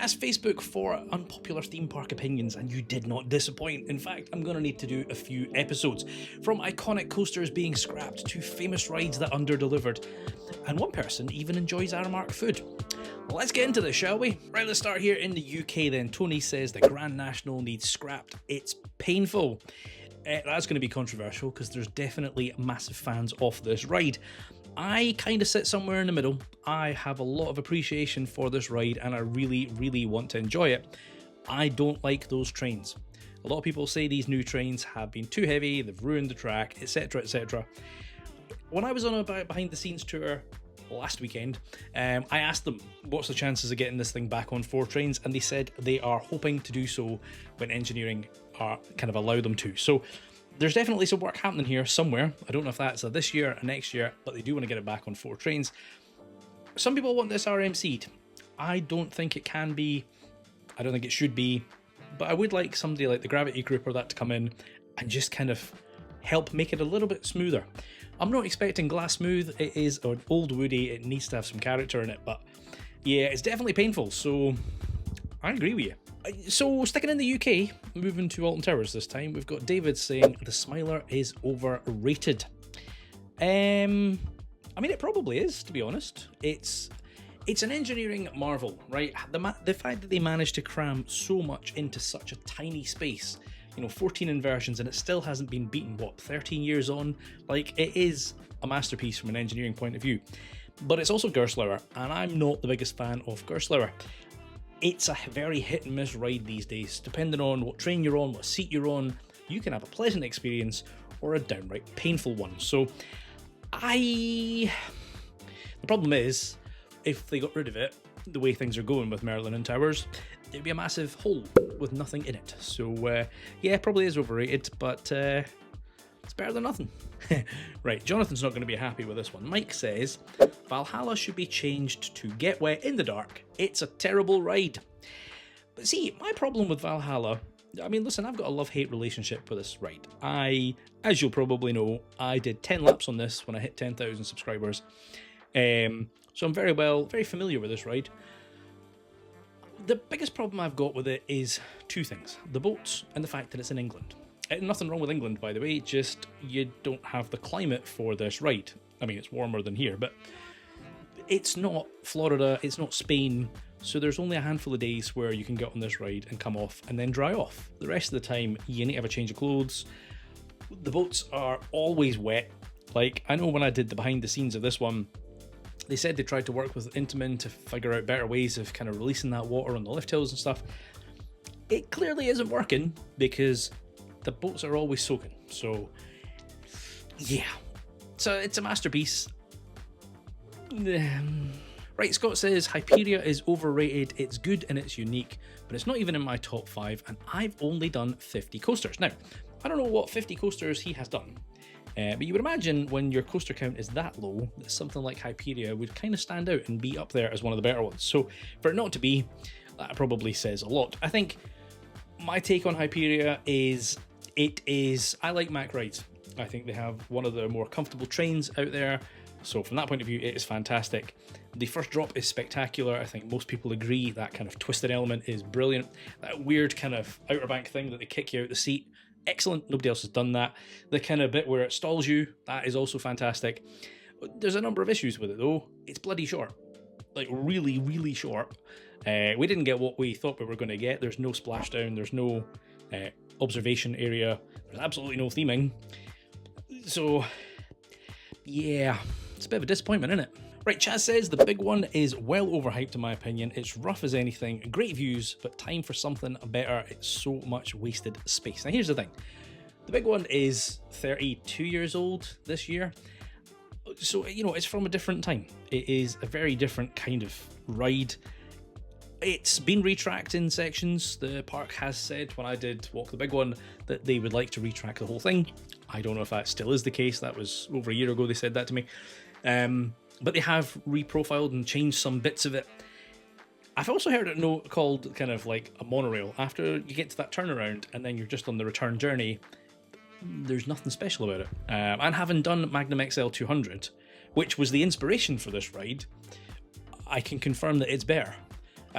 asked Facebook for unpopular theme park opinions and you did not disappoint. In fact, I'm going to need to do a few episodes. From iconic coasters being scrapped to famous rides that under-delivered. And one person even enjoys Aramark food. Well, let's get into this, shall we? Right, let's start here in the UK then. Tony says the Grand National needs scrapped. It's painful. That's going to be controversial because there's definitely massive fans of this ride. I kind of sit somewhere in the middle. I have a lot of appreciation for this ride and I really, really want to enjoy it. I don't like those trains. A lot of people say these new trains have been too heavy, they've ruined the track, etc, etc. When I was on a behind the scenes tour last weekend, I asked them what's the chances of getting this thing back on 4 trains, and they said they are hoping to do so when engineering kind of allow them to. So there's definitely some work happening here somewhere. I don't know if that's this year or next year, but they do want to get it back on 4 trains. Some people want this RMC'd. I don't think it can be. I don't think it should be. But I would like somebody like the Gravity Group or that to come in and just kind of help make it a little bit smoother. I'm not expecting glass smooth. It is an old Woody. It needs to have some character in it. But yeah, it's definitely painful. So I agree with you. So sticking in the UK, moving to Alton Towers this time, we've got David saying the Smiler is overrated. I mean, it probably is, to be honest. It's an engineering marvel, right? The fact that they managed to cram so much into such a tiny space, 14 inversions, and it still hasn't been beaten, 13 years on? Like, it is a masterpiece from an engineering point of view. But it's also Gerstlauer, and I'm not the biggest fan of Gerstlauer. It's a very hit and miss ride these days. Depending on what train you're on, what seat you're on, you can have a pleasant experience or a downright painful one. So the problem is, if they got rid of it, the way things are going with Merlin and Towers, there'd be a massive hole with nothing in it. So yeah, probably is overrated, but it's better than nothing. Right, Jonathan's not going to be happy with this one. Mike says, Valhalla should be changed to Get Wet in the Dark. It's a terrible ride. But see, my problem with Valhalla, I mean, listen, I've got a love-hate relationship with this ride. As you'll probably know, I did 10 laps on this when I hit 10,000 subscribers. So I'm very familiar with this ride. The biggest problem I've got with it is 2 things. The boats and the fact that it's in England. Nothing wrong with England, by the way, just you don't have the climate for this ride. I mean, it's warmer than here, but it's not Florida, it's not Spain, so there's only a handful of days where you can get on this ride and come off and then dry off. The rest of the time, you need to have a change of clothes. The boats are always wet. Like, I know when I did the behind the scenes of this one, they said they tried to work with Intamin to figure out better ways of kind of releasing that water on the lift hills and stuff. It clearly isn't working because the boats are always soaking. So yeah, so it's a masterpiece. Right, Scott says Hyperia is overrated. It's good and it's unique, but it's not even in my top 5, and I've only done 50 coasters. Now, I don't know what 50 coasters he has done, but you would imagine when your coaster count is that low, that something like Hyperia would kind of stand out and be up there as one of the better ones. So for it not to be, that probably says a lot. I think my take on Hyperia is, I like Mack rides. I think they have one of the more comfortable trains out there. So from that point of view, it is fantastic. The first drop is spectacular. I think most people agree that kind of twisted element is brilliant. That weird kind of outer bank thing that they kick you out the seat, excellent. Nobody else has done that. The kind of bit where it stalls you, that is also fantastic. There's a number of issues with it though. It's bloody short. Like really, really short. We didn't get what we thought we were going to get. There's no splashdown. There's no observation area. There's absolutely no theming. So yeah, it's a bit of a disappointment, isn't it? Right, Chaz says the big one is well overhyped in my opinion. It's rough as anything, great views, but time for something better. It's so much wasted space. Now here's the thing. The big one is 32 years old this year. So, it's from a different time. It is a very different kind of ride. It's been retracked in sections. The park has said, when I did Walk the Big One, that they would like to retrack the whole thing. I don't know if that still is the case. That was over a year ago they said that to me. But they have reprofiled and changed some bits of it. I've also heard it called kind of like a monorail. After you get to that turnaround and then you're just on the return journey, there's nothing special about it. And having done Magnum XL 200, which was the inspiration for this ride, I can confirm that it's better.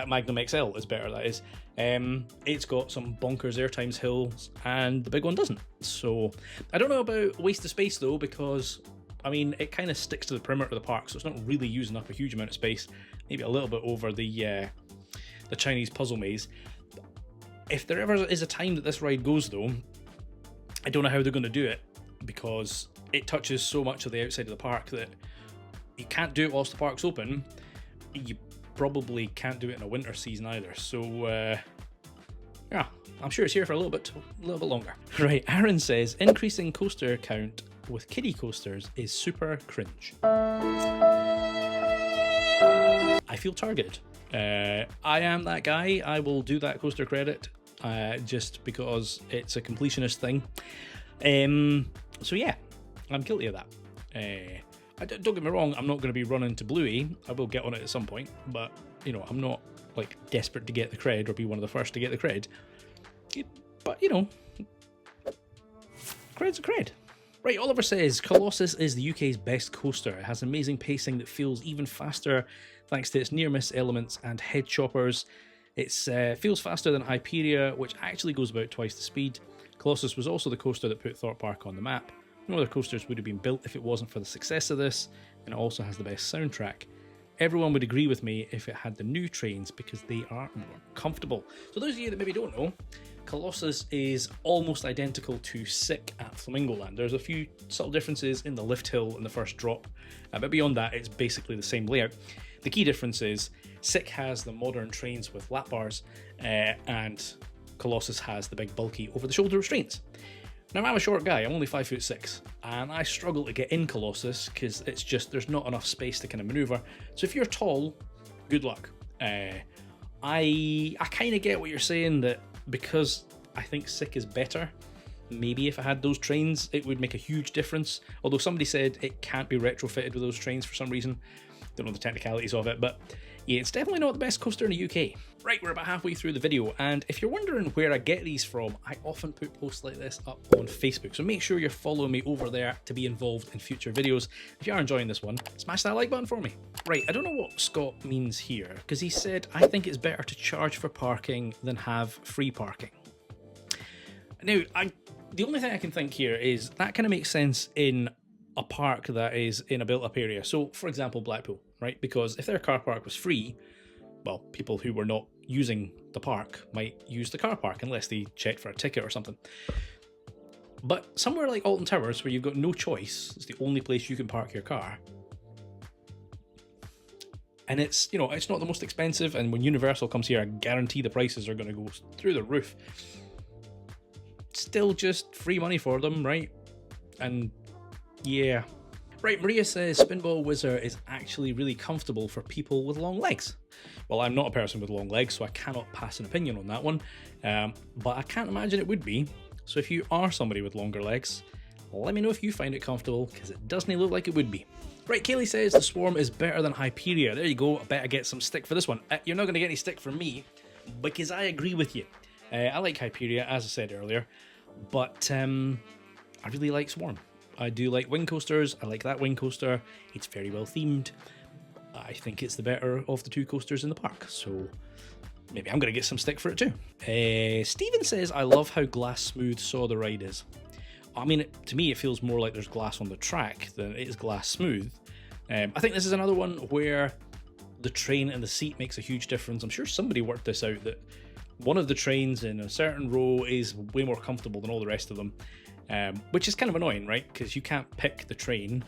Magnum XL is better, that is. It's got some bonkers airtimes hills, and the big one doesn't. So I don't know about waste of space though, because I mean it kind of sticks to the perimeter of the park, so it's not really using up a huge amount of space. Maybe a little bit over the Chinese puzzle maze. If there ever is a time that this ride goes though, I don't know how they're going to do it, because it touches so much of the outside of the park that you can't do it whilst the park's open. You probably can't do it in a winter season either. So yeah, I'm sure it's here for a little bit longer. Right, Aaron says increasing coaster count with kiddie coasters is super cringe. I feel targeted. I am that guy. I will do that coaster credit just because it's a completionist thing. So yeah, I'm guilty of that. Don't get me wrong, I'm not going to be running to Bluey. I will get on it at some point, but you know, I'm not like desperate to get the cred or be one of the first to get the cred. But you know, cred's a cred. Right, Oliver says Colossus is the UK's best coaster. It has amazing pacing that feels even faster thanks to its near-miss elements and head choppers. It feels faster than Hyperia, which actually goes about twice the speed. Colossus was also the coaster that put Thorpe Park on the map. No other coasters would have been built if it wasn't for the success of this, and it also has the best soundtrack. Everyone would agree with me if it had the new trains because they are more comfortable. So those of you that maybe don't know, Colossus is almost identical to Sick at Flamingo Land. There's a few subtle differences in the lift hill and the first drop, but beyond that it's basically the same layout. The key difference is Sick has the modern trains with lap bars, and Colossus has the big bulky over-the-shoulder restraints. Now I'm a short guy, I'm only 5'6", and I struggle to get in Colossus because it's just, there's not enough space to kind of manoeuvre. So if you're tall, good luck. I kind of get what you're saying, that because I think Sick is better, maybe if I had those trains it would make a huge difference. Although somebody said it can't be retrofitted with those trains for some reason. Don't know the technicalities of it, but yeah, it's definitely not the best coaster in the UK. Right, we're about halfway through the video, and if you're wondering where I get these from, I often put posts like this up on Facebook, so make sure you're following me over there to be involved in future videos. If you are enjoying this one, smash that like button for me. Right, I don't know what Scott means here, because he said, I think it's better to charge for parking than have free parking. Now, the only thing I can think here is that kind of makes sense in a park that is in a built-up area. So, for example, Blackpool, right? Because if their car park was free, well, people who were not using the park might use the car park unless they checked for a ticket or something. But somewhere like Alton Towers, where you've got no choice, it's the only place you can park your car, and it's, you know, it's not the most expensive, and when Universal comes here, I guarantee the prices are going to go through the roof. Still just free money for them, right? And yeah. Right, Maria says Spinball Whizzer is actually really comfortable for people with long legs. Well, I'm not a person with long legs, so I cannot pass an opinion on that one, but I can't imagine it would be. So if you are somebody with longer legs, let me know if you find it comfortable, because it doesn't look like it would be. Right, Kaylee says the Swarm is better than Hyperia. There you go, I bet I get some stick for this one. You're not going to get any stick from me, because I agree with you. I like Hyperia, as I said earlier, but I really like Swarm. I do like wing coasters, I like that wing coaster, it's very well themed. I think it's the better of the two coasters in the park, so maybe I'm going to get some stick for it too. Steven says, I love how glass smooth Saw the ride is. I mean, to me it feels more like there's glass on the track than it is glass smooth. I think this is another one where the train and the seat makes a huge difference. I'm sure somebody worked this out, that one of the trains in a certain row is way more comfortable than all the rest of them. Which is kind of annoying, right? Because you can't pick the train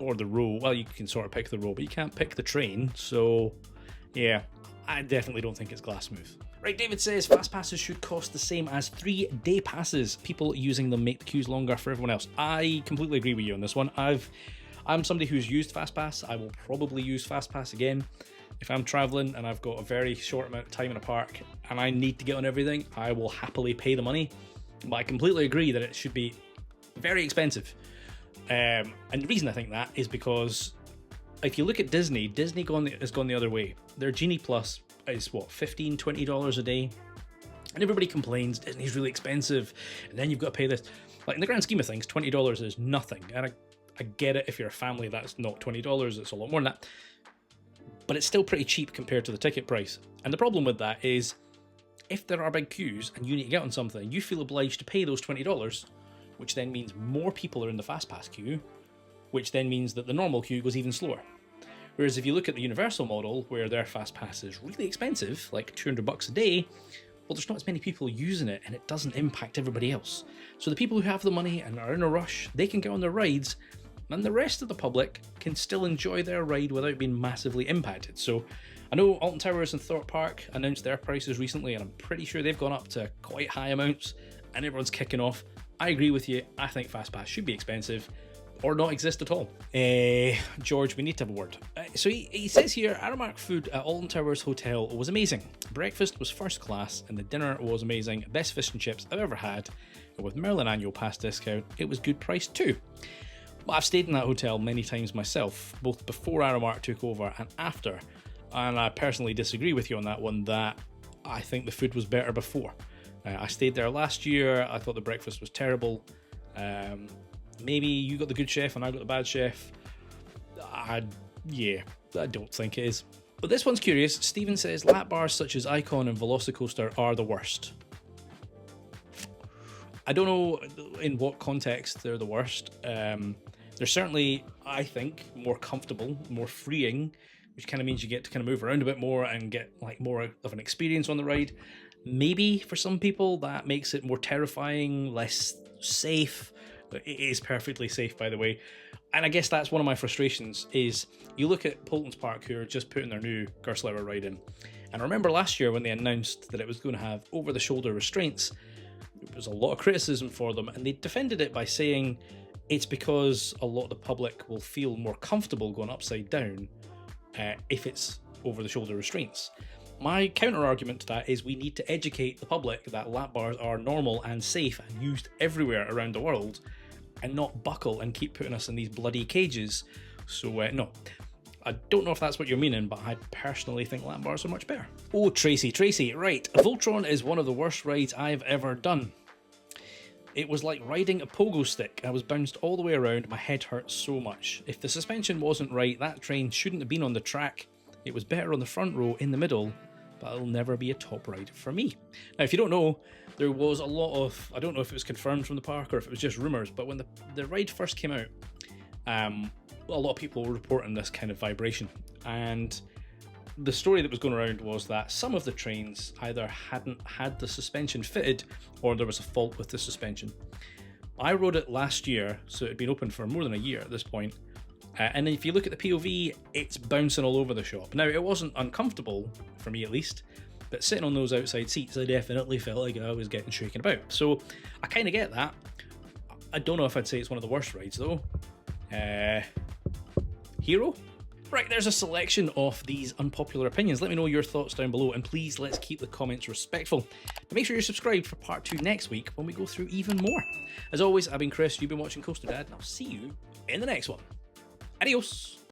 or the row. Well, you can sort of pick the row, but you can't pick the train. So, yeah, I definitely don't think it's glass smooth. Right, David says fast passes should cost the same as 3-day passes. People using them make the queues longer for everyone else. I completely agree with you on this one. I'm somebody who's used FastPass. I will probably use FastPass again. If I'm traveling and I've got a very short amount of time in a park and I need to get on everything, I will happily pay the money. But I completely agree that it should be very expensive. And the reason I think that is because if you look at Disney has gone the other way. Their Genie Plus is what, $15, $20 a day? And everybody complains Disney's really expensive, and then you've got to pay this. Like, in the grand scheme of things, $20 is nothing. And I get it, if you're a family, that's not $20, it's a lot more than that. but it's still pretty cheap compared to the ticket price. And the problem with that is, if there are big queues and you need to get on something, you feel obliged to pay those $20, which then means more people are in the fastpass queue, which then means that the normal queue goes even slower. Whereas if you look at the Universal model, where their fastpass is really expensive, like $200 a day, well, there's not as many people using it, and it doesn't impact everybody else. So the people who have the money and are in a rush, they can get on their rides, and the rest of the public can still enjoy their ride without being massively impacted. So I know Alton Towers and Thorpe Park announced their prices recently, and I'm pretty sure they've gone up to quite high amounts, and everyone's kicking off. I agree with you. I think fastpass should be expensive, or not exist at all. George, we need to have a word. So he says here, Aramark food at Alton Towers Hotel was amazing. Breakfast was first class and the dinner was amazing. Best fish and chips I've ever had. And with Merlin annual pass discount, it was good price too. Well, I've stayed in that hotel many times myself, both before Aramark took over and after. And I personally disagree with you on that one, that I think the food was better before. I stayed there last year. I thought the breakfast was terrible. Maybe you got the good chef and I got the bad chef. I don't think it is. But this one's curious. Stephen says lap bars such as Icon and Velocicoaster are the worst. I don't know in what context they're the worst. They're certainly, I think, more comfortable, more freeing, which kind of means you get to kind of move around a bit more and get like more of an experience on the ride. Maybe for some people that makes it more terrifying, less safe. It is perfectly safe, by the way. And I guess that's one of my frustrations, is you look at Polton's Park, who are just putting their new Gerstlauer ride in. And I remember last year when they announced that it was going to have over-the-shoulder restraints, there was a lot of criticism for them, and they defended it by saying it's because a lot of the public will feel more comfortable going upside down if it's over-the-shoulder restraints. My counter-argument to that is we need to educate the public that lap bars are normal and safe and used everywhere around the world, and not buckle and keep putting us in these bloody cages. So no, I don't know if that's what you're meaning, but I personally think lap bars are much better. Oh, Tracy, right. Voltron is one of the worst rides I've ever done. It was like riding a pogo stick. I was bounced all the way around, my head hurt so much. If the suspension wasn't right, that train shouldn't have been on the track. It was better on the front row in the middle, but it'll never be a top ride for me. Now, if you don't know, there was a lot of, I don't know if it was confirmed from the park or if it was just rumours, but when the ride first came out, a lot of people were reporting this kind of vibration. And the story that was going around was that some of the trains either hadn't had the suspension fitted or there was a fault with the suspension. I rode it last year, so it had been open for more than a year at this point. And if you look at the POV, it's bouncing all over the shop. Now, it wasn't uncomfortable, for me at least, but sitting on those outside seats, I definitely felt like I was getting shaken about. So I kind of get that. I don't know if I'd say it's one of the worst rides, though. Hero? Right, there's a selection of these unpopular opinions. Let me know your thoughts down below, and please, let's keep the comments respectful. But make sure you're subscribed for part 2 next week when we go through even more. As always, I've been Chris, you've been watching Coaster Dad, and I'll see you in the next one. Adios!